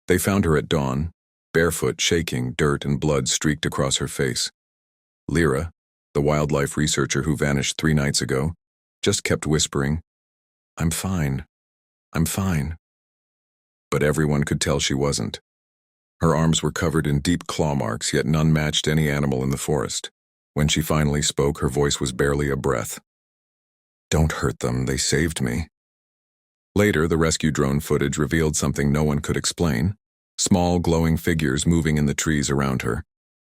They found her at dawn, barefoot, shaking, dirt and blood streaked across her face. Lyra, the wildlife researcher who vanished 3 nights ago, just kept whispering, "I'm fine. I'm fine." But everyone could tell she wasn't. Her arms were covered in deep claw marks, yet none matched any animal in the forest. When she finally spoke, her voice was barely a breath. "Don't hurt them, they saved me." Later, the rescue drone footage revealed something no one could explain. Small, glowing figures moving in the trees around her,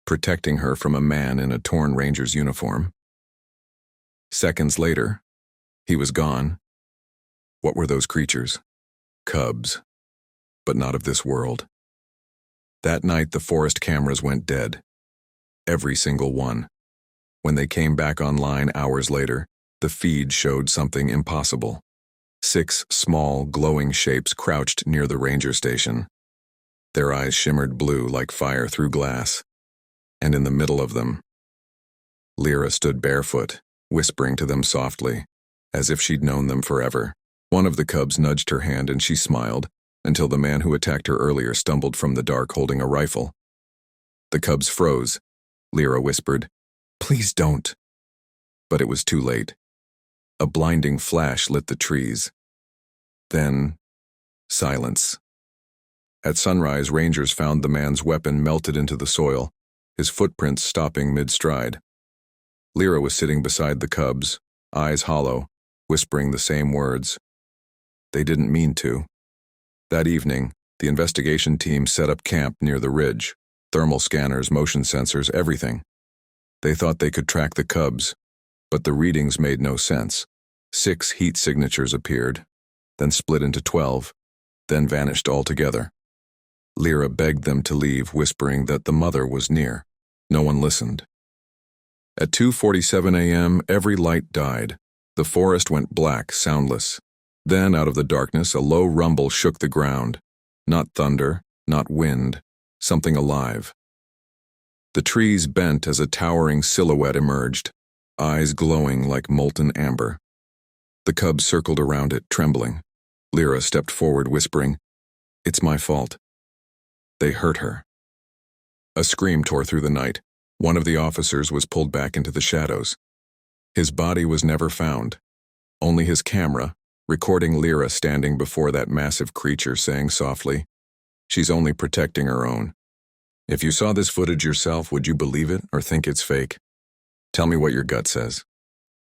protecting her from a man in a torn ranger's uniform. Seconds later, he was gone. What were those creatures? Cubs. But not of this world. That night, the forest cameras went dead. Every single one. When they came back online hours later, the feed showed something impossible. 6 small, glowing shapes crouched near the ranger station. Their eyes shimmered blue like fire through glass. And in the middle of them, Lyra stood barefoot, whispering to them softly, as if she'd known them forever. One of the cubs nudged her hand and she smiled, until the man who attacked her earlier stumbled from the dark holding a rifle. The cubs froze. Lyra whispered, "Please don't." But it was too late. A blinding flash lit the trees. Then, silence. At sunrise, rangers found the man's weapon melted into the soil, his footprints stopping mid-stride. Lyra was sitting beside the cubs, eyes hollow, whispering the same words. They didn't mean to. That evening, the investigation team set up camp near the ridge, thermal scanners, motion sensors, everything. They thought they could track the cubs, but the readings made no sense. 6 heat signatures appeared, then split into 12, then vanished altogether. Lyra begged them to leave, whispering that the mother was near. No one listened. At 2:47 a.m., every light died. The forest went black, soundless. Then, out of the darkness, a low rumble shook the ground. Not thunder, not wind, something alive. The trees bent as a towering silhouette emerged, eyes glowing like molten amber. The cubs circled around it, trembling. Lyra stepped forward, whispering, "It's my fault." They hurt her. A scream tore through the night. One of the officers was pulled back into the shadows. His body was never found. Only his camera, recording Lyra standing before that massive creature, saying softly, "She's only protecting her own." If you saw this footage yourself, would you believe it or think it's fake? Tell me what your gut says.